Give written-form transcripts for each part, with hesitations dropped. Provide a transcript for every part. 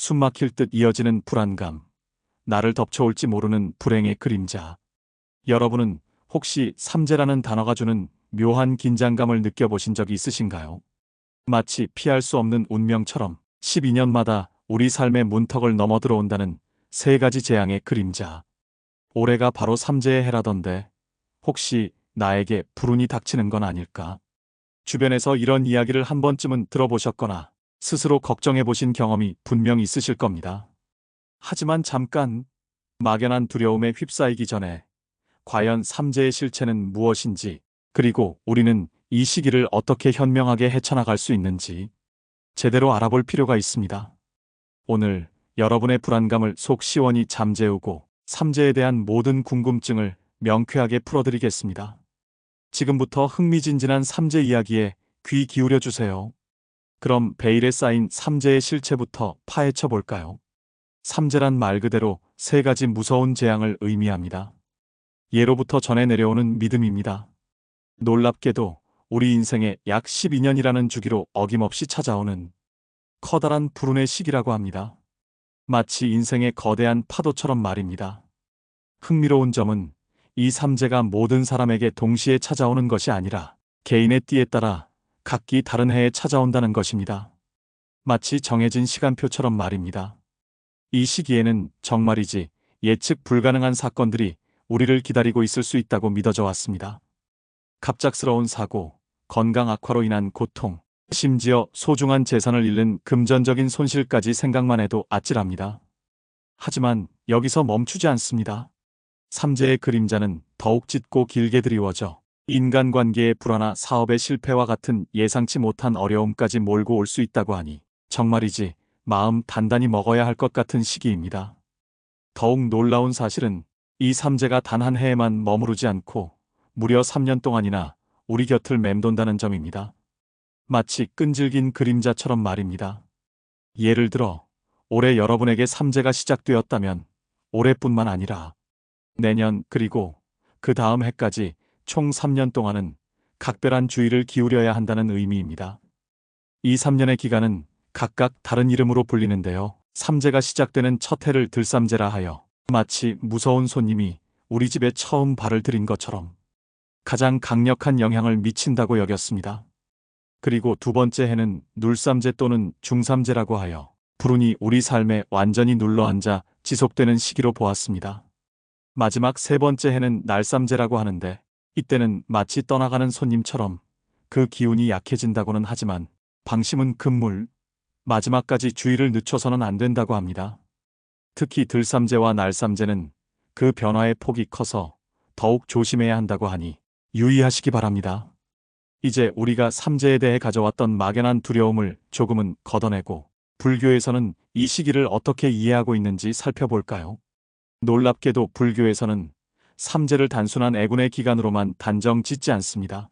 숨막힐 듯 이어지는 불안감, 나를 덮쳐올지 모르는 불행의 그림자. 여러분은 혹시 삼재라는 단어가 주는 묘한 긴장감을 느껴보신 적이 있으신가요? 마치 피할 수 없는 운명처럼 12년마다 우리 삶의 문턱을 넘어 들어온다는 세 가지 재앙의 그림자. 올해가 바로 삼재의 해라던데 혹시 나에게 불운이 닥치는 건 아닐까? 주변에서 이런 이야기를 한 번쯤은 들어보셨거나 스스로 걱정해 보신 경험이 분명 있으실 겁니다. 하지만 잠깐, 막연한 두려움에 휩싸이기 전에 과연 삼재의 실체는 무엇인지, 그리고 우리는 이 시기를 어떻게 현명하게 헤쳐나갈 수 있는지 제대로 알아볼 필요가 있습니다. 오늘 여러분의 불안감을 속 시원히 잠재우고 삼재에 대한 모든 궁금증을 명쾌하게 풀어드리겠습니다. 지금부터 흥미진진한 삼재 이야기에 귀 기울여 주세요. 그럼 베일에 쌓인 삼재의 실체부터 파헤쳐 볼까요? 삼재란 말 그대로 세 가지 무서운 재앙을 의미합니다. 예로부터 전해 내려오는 믿음입니다. 놀랍게도 우리 인생의 약 12년이라는 주기로 어김없이 찾아오는 커다란 불운의 시기라고 합니다. 마치 인생의 거대한 파도처럼 말입니다. 흥미로운 점은 이 삼재가 모든 사람에게 동시에 찾아오는 것이 아니라 개인의 띠에 따라 각기 다른 해에 찾아온다는 것입니다. 마치 정해진 시간표처럼 말입니다. 이 시기에는 정말이지 예측 불가능한 사건들이 우리를 기다리고 있을 수 있다고 믿어져 왔습니다. 갑작스러운 사고, 건강 악화로 인한 고통, 심지어 소중한 재산을 잃는 금전적인 손실까지 생각만 해도 아찔합니다. 하지만 여기서 멈추지 않습니다. 삼재의 그림자는 더욱 짙고 길게 드리워져 인간관계의 불화나 사업의 실패와 같은 예상치 못한 어려움까지 몰고 올 수 있다고 하니 정말이지 마음 단단히 먹어야 할 것 같은 시기입니다. 더욱 놀라운 사실은 이 삼재가 단 한 해에만 머무르지 않고 무려 3년 동안이나 우리 곁을 맴돈다는 점입니다. 마치 끈질긴 그림자처럼 말입니다. 예를 들어 올해 여러분에게 삼재가 시작되었다면 올해뿐만 아니라 내년 그리고 그 다음 해까지 총 3년 동안은 각별한 주의를 기울여야 한다는 의미입니다. 이 3년의 기간은 각각 다른 이름으로 불리는데요. 삼재가 시작되는 첫 해를 들삼재라 하여 마치 무서운 손님이 우리 집에 처음 발을 들인 것처럼 가장 강력한 영향을 미친다고 여겼습니다. 그리고 두 번째 해는 눌삼재 또는 중삼재라고 하여 불운이 우리 삶에 완전히 눌러앉아 지속되는 시기로 보았습니다. 마지막 세 번째 해는 날삼재라고 하는데 이때는 마치 떠나가는 손님처럼 그 기운이 약해진다고는 하지만 방심은 금물, 마지막까지 주의를 늦춰서는 안 된다고 합니다. 특히 들삼재와 날삼재는 그 변화의 폭이 커서 더욱 조심해야 한다고 하니 유의하시기 바랍니다. 이제 우리가 삼재에 대해 가져왔던 막연한 두려움을 조금은 걷어내고 불교에서는 이 시기를 어떻게 이해하고 있는지 살펴볼까요? 놀랍게도 불교에서는 삼재를 단순한 애군의 기간으로만 단정 짓지 않습니다.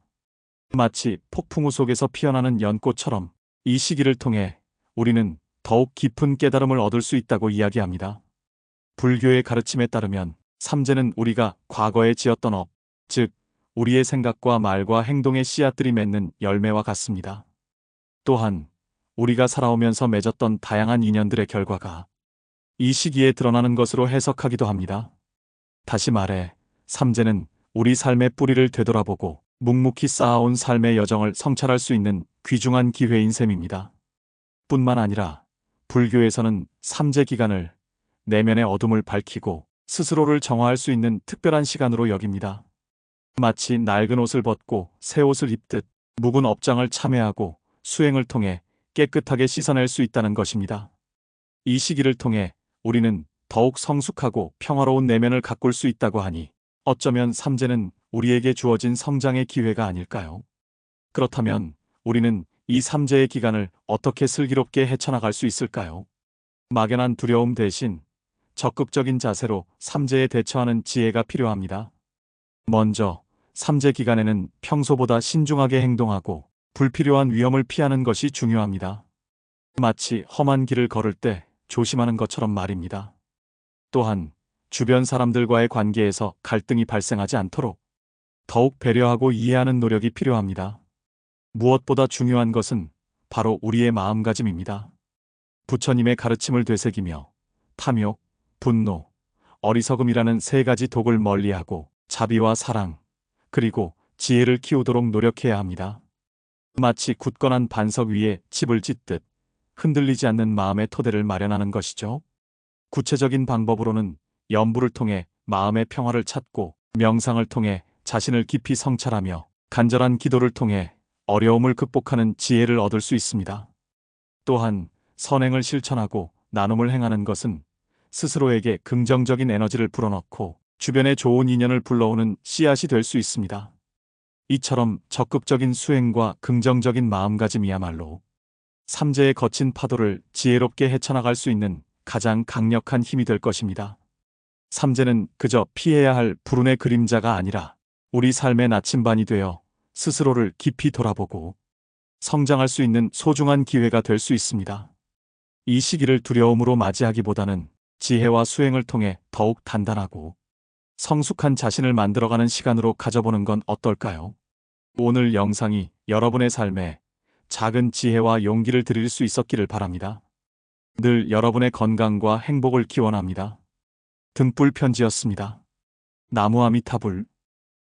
마치 폭풍우 속에서 피어나는 연꽃처럼 이 시기를 통해 우리는 더욱 깊은 깨달음을 얻을 수 있다고 이야기합니다. 불교의 가르침에 따르면 삼재는 우리가 과거에 지었던 업, 즉 우리의 생각과 말과 행동의 씨앗들이 맺는 열매와 같습니다. 또한 우리가 살아오면서 맺었던 다양한 인연들의 결과가 이 시기에 드러나는 것으로 해석하기도 합니다. 다시 말해 삼재는 우리 삶의 뿌리를 되돌아보고 묵묵히 쌓아온 삶의 여정을 성찰할 수 있는 귀중한 기회인 셈입니다. 뿐만 아니라 불교에서는 삼재 기간을 내면의 어둠을 밝히고 스스로를 정화할 수 있는 특별한 시간으로 여깁니다. 마치 낡은 옷을 벗고 새 옷을 입듯 묵은 업장을 참회하고 수행을 통해 깨끗하게 씻어낼 수 있다는 것입니다. 이 시기를 통해 우리는 더욱 성숙하고 평화로운 내면을 가꿀 수 있다고 하니 어쩌면 삼재는 우리에게 주어진 성장의 기회가 아닐까요? 그렇다면 우리는 이 삼재의 기간을 어떻게 슬기롭게 헤쳐나갈 수 있을까요? 막연한 두려움 대신 적극적인 자세로 삼재에 대처하는 지혜가 필요합니다. 먼저 삼재 기간에는 평소보다 신중하게 행동하고 불필요한 위험을 피하는 것이 중요합니다. 마치 험한 길을 걸을 때 조심하는 것처럼 말입니다. 또한 주변 사람들과의 관계에서 갈등이 발생하지 않도록 더욱 배려하고 이해하는 노력이 필요합니다. 무엇보다 중요한 것은 바로 우리의 마음가짐입니다. 부처님의 가르침을 되새기며 탐욕, 분노, 어리석음이라는 세 가지 독을 멀리하고 자비와 사랑, 그리고 지혜를 키우도록 노력해야 합니다. 마치 굳건한 반석 위에 집을 짓듯 흔들리지 않는 마음의 토대를 마련하는 것이죠. 구체적인 방법으로는 염불을 통해 마음의 평화를 찾고, 명상을 통해 자신을 깊이 성찰하며, 간절한 기도를 통해 어려움을 극복하는 지혜를 얻을 수 있습니다. 또한 선행을 실천하고 나눔을 행하는 것은 스스로에게 긍정적인 에너지를 불어넣고 주변에 좋은 인연을 불러오는 씨앗이 될 수 있습니다. 이처럼 적극적인 수행과 긍정적인 마음가짐이야말로 삼재의 거친 파도를 지혜롭게 헤쳐나갈 수 있는 가장 강력한 힘이 될 것입니다. 삼재는 그저 피해야 할 불운의 그림자가 아니라 우리 삶의 나침반이 되어 스스로를 깊이 돌아보고 성장할 수 있는 소중한 기회가 될 수 있습니다. 이 시기를 두려움으로 맞이하기보다는 지혜와 수행을 통해 더욱 단단하고 성숙한 자신을 만들어가는 시간으로 가져보는 건 어떨까요? 오늘 영상이 여러분의 삶에 작은 지혜와 용기를 드릴 수 있었기를 바랍니다. 늘 여러분의 건강과 행복을 기원합니다. 등불 편지였습니다. 나무 아미타불.